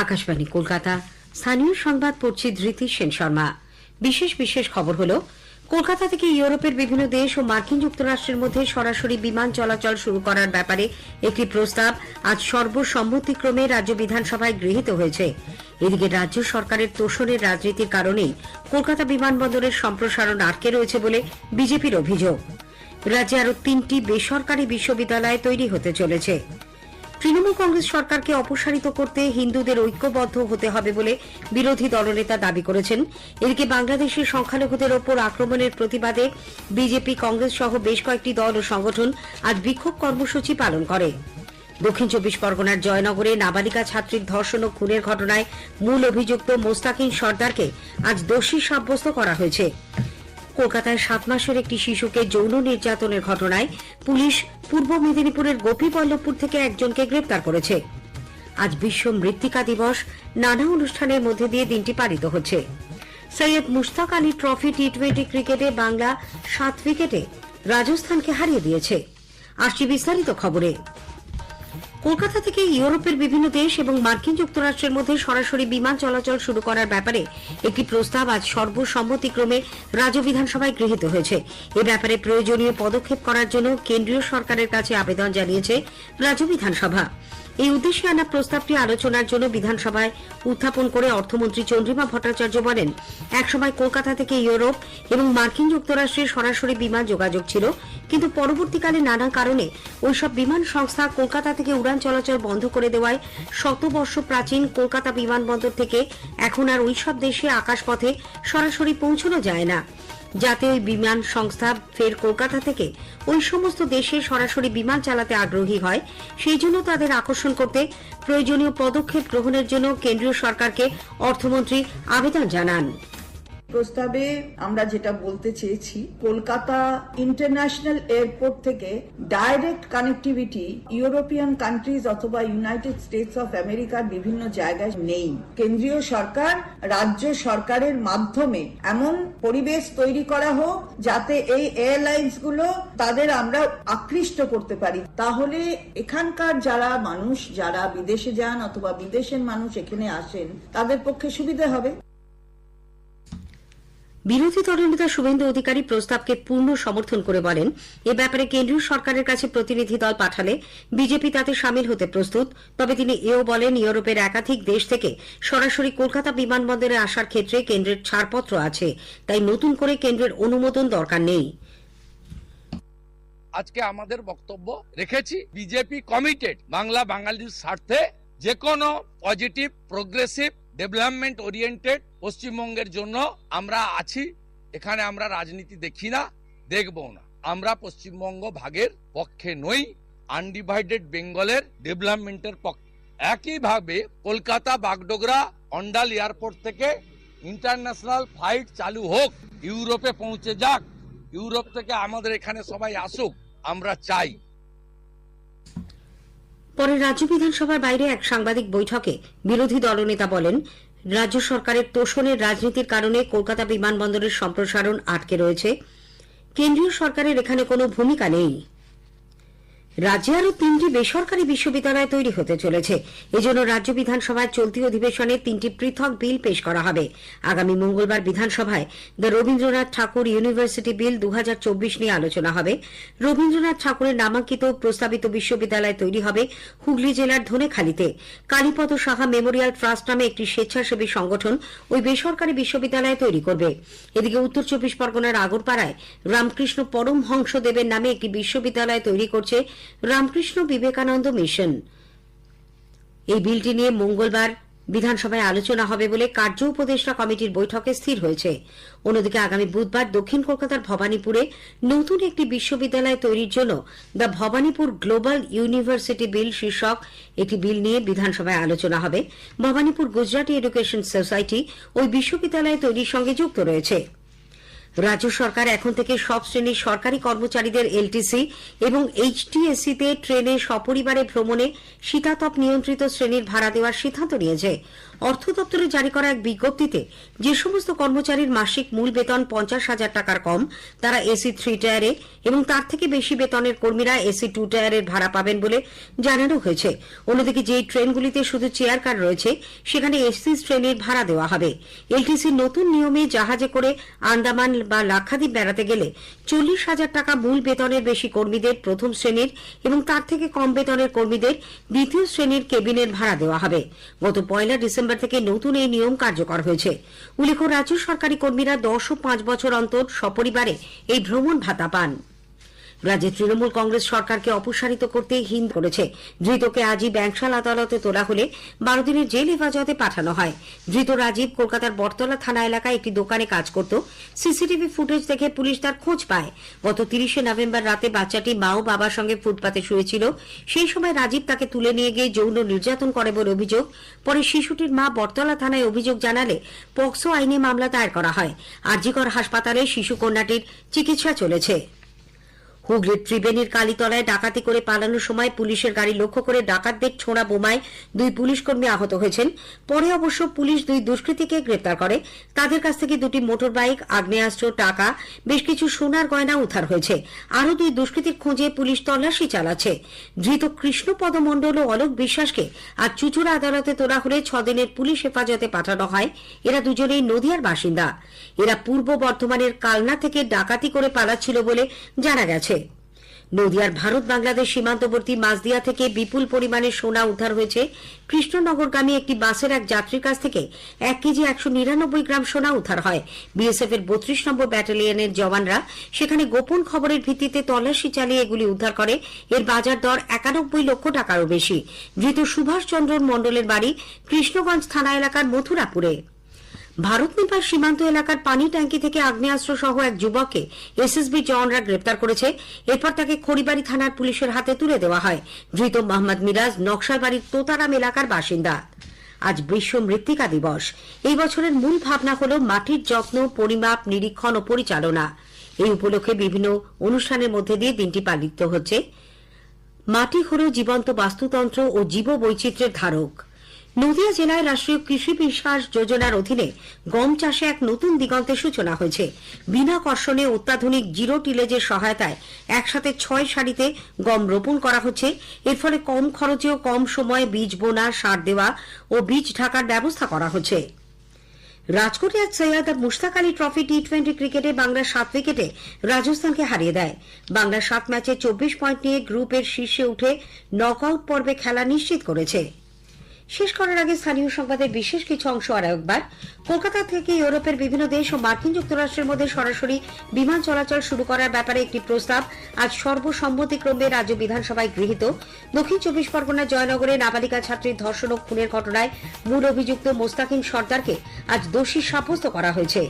আকাশবাণী কলকাতা। স্থানীয় সংবাদ পড়ছি ধৃতি সেন শর্মা। বিশেষ খবর হলো, কলকাতা থেকে ইউরোপের বিভিন্ন দেশ ও মার্কিন যুক্তরাষ্ট্রের মধ্যে সরাসরি বিমান চলাচল শুরু করার ব্যাপারে একটি প্রস্তাব আজ সর্বসম্মতিক্রমে রাজ্য বিধানসভায় গৃহীত হয়েছে। এদিকে রাজ্য সরকারের তোষণের রাজনীতির কারণেই কলকাতা বিমানবন্দরের সম্প্রসারণ আটকে রয়েছে বলে বিজেপির অভিযোগ। রাজ্যে আরও 3টি বেসরকারি বিশ্ববিদ্যালয় তৈরি হতে চলেছে। তৃণমূল কংগ্রেস সরকারকে অপসারিত করতে হিন্দুদের ঐক্যবদ্ধ হতে হবে বলে বিরোধী দলনেতা দাবি করেছেন। এদিকে বাংলাদেশের সংখ্যালঘুদের ওপর আক্রমণের প্রতিবাদে বিজেপি, কংগ্রেস সহ বেশ কয়েকটি দল ও সংগঠন আজ বিক্ষোভ কর্মসূচি পালন করে। দক্ষিণ 24 পরগনার জয়নগরে নাবালিকা ছাত্রীর ধর্ষণ ও খুনের ঘটনায় মূল অভিযুক্ত মোস্তাকিন সর্দারকে আজ দোষী সাব্যস্ত করা হয়েছে। কলকাতায় 7 মাসের একটি শিশুকে যৌন নির্যাতনের ঘটনায় পুলিশ পূর্ব মেদিনীপুরের গোপীবল্লভপুর থেকে একজনকে গ্রেপ্তার করেছে। আজ বিশ্ব মৃত্তিকা দিবস। নানা অনুষ্ঠানের মধ্যে দিয়ে দিনটি পালিত হচ্ছে। সৈয়দ মুশতাক আলী ট্রফি টি20 ক্রিকেটে বাংলা 7 উইকেটে রাজস্থানকে হারিয়ে দিয়েছে। আসছি বিস্তারিত খবরে। কলকাতা থেকে ইউরোপের বিভিন্ন দেশ এবং মার্কিন যুক্তরাষ্ট্রের মধ্যে সরাসরি বিমান চলাচল শুরু করার ব্যাপারে একটি প্রস্তাব আজ সর্বসম্মতিক্রমে রাজ্য বিধানসভায় গৃহীত হয়েছে। এ ব্যাপারে প্রয়োজনীয় পদক্ষেপ করার জন্য কেন্দ্রীয় সরকারের কাছে আবেদন জানিয়েছে রাজ্য বিধানসভা। এই উদ্দেশ্যে আনা প্রস্তাবটি আলোচনার জন্য বিধানসভায় উত্থাপন করে অর্থমন্ত্রী চন্দ্রিমা ভট্টাচার্য বলেন, একসময় কলকাতা থেকে ইউরোপ এবং মার্কিন যুক্তরাষ্ট্রের সরাসরি বিমান যোগাযোগ ছিল, কিন্তু পরবর্তীকালে নানা কারণে ওইসব বিমান সংস্থা কলকাতা থেকে উড়ান চলাচল বন্ধ করে দেওয়ায় শতবর্ষ প্রাচীন কলকাতা বিমানবন্দর থেকে এখন আর ওইসব দেশে আকাশপথে সরাসরি পৌঁছানো যায় না। যাতে ওই বিমান সংস্থা ফের কলকাতা থেকে ওই সমস্ত দেশে সরাসরি বিমান চালাতে আগ্রহী হয়, সেই জন্য তাদের আকর্ষণ করতে প্রয়োজনীয় পদক্ষেপ গ্রহণের জন্য কেন্দ্রীয় সরকারকে অর্থমন্ত্রী আবেদন জানান। প্রস্তাবে আমরা যেটা বলতে চেয়েছি, কলকাতা ইন্টারন্যাশনাল এয়ারপোর্ট থেকে ডাইরেক্ট কানেক্টিভিটি ইউরোপিয়ান কান্ট্রিজ অথবা ইউনাইটেড স্টেটস অফ আমেরিকার বিভিন্ন জায়গায় নেই। কেন্দ্রীয় সরকার রাজ্য সরকারের মাধ্যমে এমন পরিবেশ তৈরি করা হোক যাতে এই এয়ারলাইন্স গুলো তাদের আমরা আকৃষ্ট করতে পারি। তাহলে এখানকার যারা মানুষ যারা বিদেশে যান অথবা বিদেশের মানুষ এখানে আসেন তাদের পক্ষে সুবিধা হবে। বিরোধী দলনেতা শুভেন্দু অধিকারী প্রস্তাবকে পূর্ণ সমর্থন করে বলেন, এ ব্যাপারে কেন্দ্রীয় সরকারের কাছে প্রতিনিধি দল পাঠালে বিজেপি তাতে সামিল হতে প্রস্তুত। তবে তিনি এও বলেন, ইউরোপের একাধিক দেশ থেকে সরাসরি কলকাতা বিমানবন্দরে আসার ক্ষেত্রে কেন্দ্রের ছাড়পত্র আছে, তাই নতুন করে কেন্দ্রের অনুমোদন দরকার নেই। আজকে আমাদের বক্তব্য রেখেছি, বিজেপি কমিটেড বাংলা বাঙালির স্বার্থে যে কোনো পজিটিভ প্রোগ্রেসিভ ডেভেলপমেন্ট ওরিয়েন্টেড পশ্চিমবঙ্গের জন্য আমরা আছি। এখানে আমরা রাজনীতি দেখি না, দেখবো না। আমরা পশ্চিমবঙ্গ ভাগের পক্ষে নই, আনডিভাইডেড বেঙ্গলের ডেভেলপমেন্টের পক্ষে। একইভাবে কলকাতা বাগডোগরা অন্ডাল এয়ারপোর্ট থেকে ইন্টারন্যাশনাল ফ্লাইট চালু হোক, ইউরোপে পৌঁছে যাক, ইউরোপ থেকে আমাদের এখানে সবাই আসুক, আমরা চাই। পরে রাজ্য বিধানসভার বাইরে এক সাংবাদিক বৈঠকে বিরোধী দলনেতা বলেন, রাজ্য সরকারের তোষণের রাজনীতির কারণে কলকাতা বিমানবন্দরের সম্প্রসারণ আটকে রয়েছে। কেন্দ্রীয় সরকারের এখানে কোনো ভূমিকা নেই। রাজ্যে আরও 3টি বেসরকারি বিশ্ববিদ্যালয় তৈরি হতে চলেছে। এজন্য রাজ্য বিধানসভায় চলতি অধিবেশনে 3টি পৃথক বিল পেশ করা হবে। আগামী মঙ্গলবার বিধানসভায় দ্য রবীন্দ্রনাথ ঠাকুর ইউনিভার্সিটি বিল 2024 নিয়ে আলোচনা হবে। রবীন্দ্রনাথ ঠাকুরের নামাঙ্কিত প্রস্তাবিত বিশ্ববিদ্যালয় তৈরি হবে হুগলি জেলার ধনেখালিতে। কালীপদ সাহা মেমোরিয়াল ট্রাস্ট নামে একটি স্বেচ্ছাসেবী সংগঠন ওই বেসরকারি বিশ্ববিদ্যালয় তৈরি করবে। এদিকে উত্তর 24 পরগনার আগরপাড়ায় রামকৃষ্ণ পরমহংসদেবের নামে একটি বিশ্ববিদ্যালয় তৈরি করছে রামকৃষ্ণ বিবেকানন্দ মিশন। এই বিলটি নিয়ে মঙ্গলবার বিধানসভায় আলোচনা হবে বলে কার্য উপদেষ্টা কমিটির বৈঠকে স্থির হয়েছে। অন্যদিকে আগামী বুধবার দক্ষিণ কলকাতার ভবানীপুরে নতুন একটি বিশ্ববিদ্যালয় তৈরির জন্য দ্য ভবানীপুর গ্লোবাল ইউনিভার্সিটি বিল শীর্ষক একটি বিল নিয়ে বিধানসভায় আলোচনা হবে। ভবানীপুর গুজরাটি এডুকেশন সোসাইটি ওই বিশ্ববিদ্যালয় তৈরির সঙ্গে যুক্ত রয়েছে। রাজ্য সরকার এখন থেকে সব শ্রেণীর সরকারি কর্মচারীদের এলটিসি এবং এইচটিএসসি তে ট্রেনে সপরিবারে ভ্রমণে শীতাতপ নিয়ন্ত্রিত শ্রেণীর ভাড়া দেওয়ার সিদ্ধান্ত নিয়েছে। অর্থ দপ্তরে জারি করা এক বিজ্ঞপ্তিতে যে সমস্ত কর্মচারীর মাসিক মূল বেতন 50,000 টাকার কম তারা এসি 3 টায়ারে এবং তার থেকে বেশি বেতনের কর্মীরা এসি 2 টায়ারের ভাড়া পাবেন বলে জানানো হয়েছে। অন্যদিকে যে ট্রেনগুলিতে শুধু চেয়ার কার রয়েছে সেখানে এসি শ্রেণীর ভাড়া দেওয়া হবে। এলটিসির নতুন নিয়মে জাহাজে করে আন্দামান বা লাক্ষাদ্বীপ বেড়াতে গেলে 40,000 টাকা মূল বেতনের বেশি কর্মীদের প্রথম শ্রেণীর এবং তার থেকে কম বেতনের কর্মীদের দ্বিতীয় শ্রেণীর কেবিনের ভাড়া দেওয়া হবে। গত 1 ডিসেম্বর থেকে নতুন এই নিয়ম কার্যকর হয়েছে। উল্লেখ্য, রাজ্য সরকারি কর্মীরা 10 ও 5 বছর অন্তর সপরিবারে এই ভ্রমণ ভাতা পান। রাজ্যে তৃণমূল কংগ্রেস সরকারকে অপসারিত করতে হিন্দ করেছে। ধৃতকে আজই ব্যাংশাল আদালতে তোলা হলে 12 দিনের জেল হেফাজতে পাঠানো হয়। ধৃত রাজীব কলকাতার বটতলা থানা এলাকায় একটি দোকানে কাজ করত। সিসিটিভি ফুটেজ দেখে পুলিশ তার খোঁজ পায়। গত 30 নভেম্বর রাতে বাচ্চাটি মা ও বাবার সঙ্গে ফুটপাতে শুয়েছিল। সেই সময় রাজীব তাকে তুলে নিয়ে গিয়ে যৌন নির্যাতন করে বলে অভিযোগ। পরে শিশুটির মা বটতলা থানায় অভিযোগ জানালে পক্সো আইনে মামলা দায়ের করা হয়। আরজিকর হাসপাতালে শিশু কন্যাটির চিকিৎসা চলেছে। হুগলির ত্রিবেণীর কালীতলায় ডাকাতি করে পালানোর সময় পুলিশের গাড়ি লক্ষ্য করে ডাকাতদের ছোড়া বোমায় 2 পুলিশকর্মী আহত হয়েছেন। পরে অবশ্য পুলিশ 2 দুষ্কৃতীকে গ্রেপ্তার করে। তাদের কাছ থেকে 2টি মোটর বাইক, আগ্নেয়াস্ত্র, টাকা, বেশ কিছু সোনার গয়না উদ্ধার হয়েছে। আরও 2 দুষ্কৃতীর খোঁজে পুলিশ তল্লাশি চালাচ্ছে। ধৃত কৃষ্ণপদ মণ্ডল ও অলোক বিশ্বাসকে আজ চুঁচুড়া আদালতে তোলা হলে 6 দিনের পুলিশ হেফাজতে পাঠানো হয়। এরা দুজনেই নদিয়ার বাসিন্দা। এরা পূর্ব বর্ধমানের কালনা থেকে ডাকাতি করে পালাচ্ছিল বলে জানা গেছে। নদিয়ার ভারত বাংলাদেশ সীমান্তবর্তী মাঝদিয়া থেকে বিপুল পরিমাণে সোনা উদ্ধার হয়েছে। কৃষ্ণনগরগামী একটি বাসের এক যাত্রীর কাছ থেকে 1 কেজি 199 গ্রাম সোনা উদ্ধার হয়। বিএসএফ এর 32 নম্বর ব্যাটালিয়নের জওয়ানরা সেখানে গোপন খবরের ভিত্তিতে তল্লাশি চালিয়ে এগুলি উদ্ধার করে। এর বাজার দর 91 লক্ষ টাকারও বেশি। ধৃত সুভাষ চন্দ্র মণ্ডলের বাড়ি কৃষ্ণগঞ্জ থানা এলাকার মথুরাপুরে। ভারত নেপাল সীমান্ত এলাকার পানি ট্যাঙ্কি থেকে আগ্নেয়াস্ত্র সহ এক যুবককে এসএসবি জওয়ানরা গ্রেপ্তার করেছে। এরপর তাকে খড়িবাড়ি থানার পুলিশের হাতে তুলে দেওয়া হয়। ধৃত মোহাম্মদ মিরাজ নকশালবাড়ির তোতারাম এলাকার বাসিন্দা। আজ বিশ্ব মৃত্তিকা দিবস। এই বছরের মূল ভাবনা হল মাটির যত্ন, পরিমাপ, নিরীক্ষণ ও পরিচালনা। এই উপলক্ষে বিভিন্ন অনুষ্ঠানের মধ্যে দিয়ে দিনটি পালিত হচ্ছে। মাটি হল জীবন্ত বাস্তুতন্ত্র ও জীববৈচিত্র্যের ধারক। নদিয়া জেলায় রাষ্ট্রীয় কৃষি বিকাশ যোজনার অধীনে গম চাষে এক নতুন দিগন্তের সূচনা হয়েছে। বিনা কর্ষণে অত্যাধুনিক জিরো টিলেজের সহায়তায় একসাথে 6 সারিতে গম রোপণ করা হচ্ছে। এর ফলে কম খরচে ও কম সময়ে বীজ বোনা, সার দেওয়া ও বীজ ঢাকার ব্যবস্থা করা হচ্ছে। রাজকোটে আজ সৈয়দ মুশতাক আলী ট্রফি টি20 ক্রিকেটে বাংলা 7 উইকেটে রাজস্থানকে হারিয়ে দেয়। বাংলা 7 ম্যাচে 24 পয়েন্ট নিয়ে গ্রুপের শীর্ষে উঠে নকআউট পর্বে খেলা নিশ্চিত করেছে। শেষ করার আগে স্থানীয় সংবাদের বিশেষ কিছু অংশ আর একবার। কলকাতা থেকে ইউরোপের বিভিন্ন দেশ ও মার্কিন যুক্তরাষ্ট্রের মধ্যে সরাসরি বিমান চলাচল শুরু করার ব্যাপারে একটি প্রস্তাব আজ সর্বসম্মতিক্রমে রাজ্য বিধানসভায় গৃহীত। দক্ষিণ 24 পরগনার জয়নগরে নাবালিকা ছাত্রীর ধর্ষণ ও খুনের ঘটনায় মূল অভিযুক্ত মোস্তাকিম সর্দারকে আজ দোষী সাব্যস্ত করা হয়েছে।